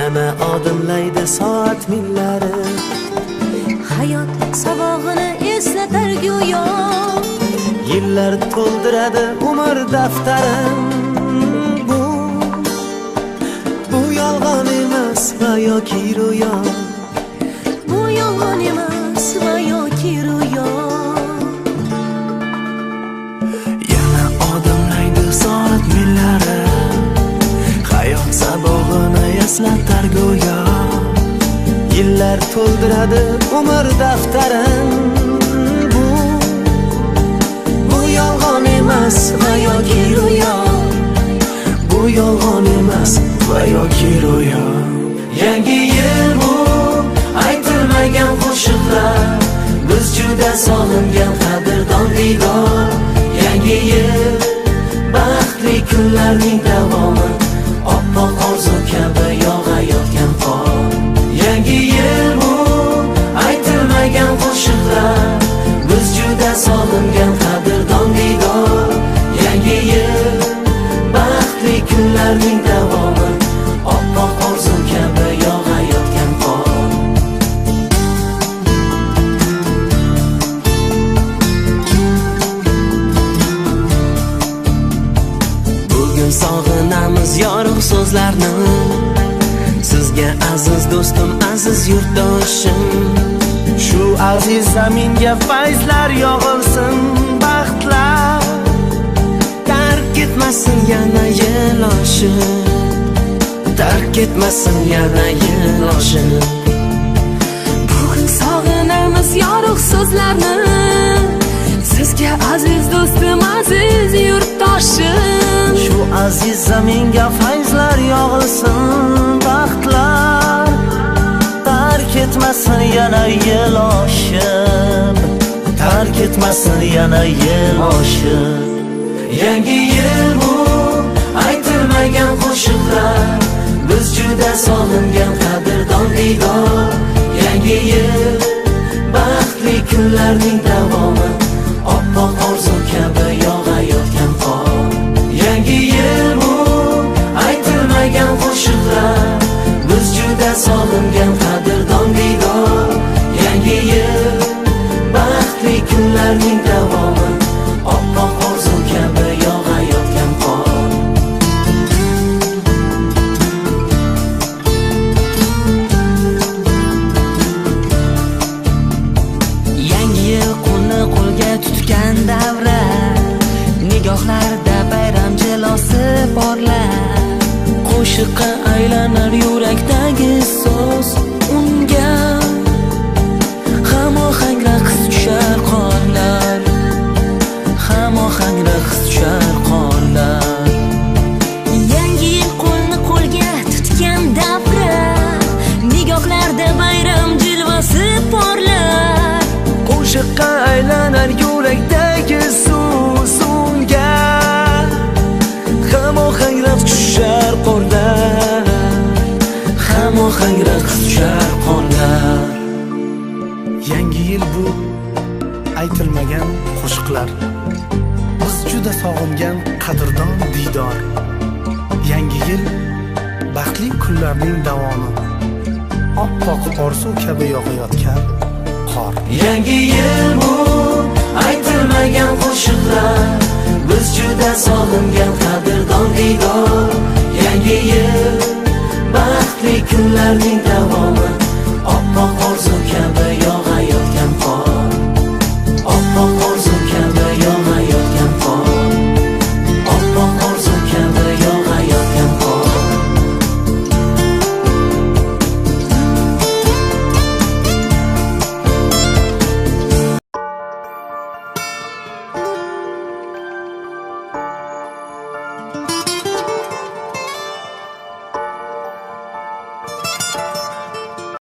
yana odimlaydi soat millari. Hayot sabog'ini eslatar go'yo, Yillar to'ldiradi umr daftarim. Bu yolg'on emas va yoki ro'yo. bu yolg'on emas va yoki ro'yo. Yana odimlaydi soat millari. Hayot sabog'ini eslatar go'yo, Yillar to'ldiradi umr daftarim. Bu yolg'on emas va yoki ro'yo. Bu yolg'on emas va yoki ro'yo. Yangi yil bu aytilmagan qo'shiqlar, biz juda sog'ingan qadrdon diydor. Yangi yil baxtli kunlarning davomi, oppoq orzu kabi yog'ayotgan qor. Yangi yil bu aytilmagan qo'shiqlar, biz juda sog'ingan qadrdon diydor. Yangi yil baxtli kunlarning davomi, oppoq orzu kabi yog'ayotgan qor. Bugun sog'inamiz yorug' so'zlarni, sizga aziz do'stim, aziz yurtdoshim. Shu aziz zaminga fayzlar yog'ilsin, baxtlar tark etmasin yana yil oshib, tark etmasin yana yil oshib. Bugun sog'inamiz yorug' so'zlarni, sizga aziz do'stim, aziz yurtdoshim. Shu aziz zaminga fayzlar yog'ilsin, baxtlar tark etmasin yana yil oshib, tark etmasin yana yil oshib. Yangi yil bu aytilmagan qo'shiqlar, biz juda sog'ingan qadrdon diydor. Yangi yil baxtli kunlarning davomi, oppoq orzu kabi yog'ayotgan qor. Yangi yil bu aytilmagan qo'shiqlar, biz juda sog'ingan qadrdon diydor. Yangi yil baxtli kunlarning davomi, oppoq orzu kabi yog'ayotgan qor. Yangi yil qo'lni qo'lga tutgan davra, nigohlarda bayram jilosi porlar. Qo'shiqqa aylanar yurakdagi so'z, unga hamohang raqs tushar qorlar, hamohang raqs tushar qorlar. Yangi yil qo'lni qo'lga tutgan davra, nigohlarda bayram jilvasi porlar. Qo'shiqqa aylanar yurakdagi so'z, unga hamohang raqs tushar qorlar, hamohang raqs tushar qorlar. Yangi yil bu aytilmagan qo'shiqlar, biz juda sog'ingan qadrdon diydor. Yangi yil baxtli kunlarning davomi, oppoq orzu kabi yog'ayotgan qor. Yangi yil bu aytilmagan qo'shiqlar, biz juda sog'ingan qadrdon diydor. Yangi yil baxtli kunlarning davomi,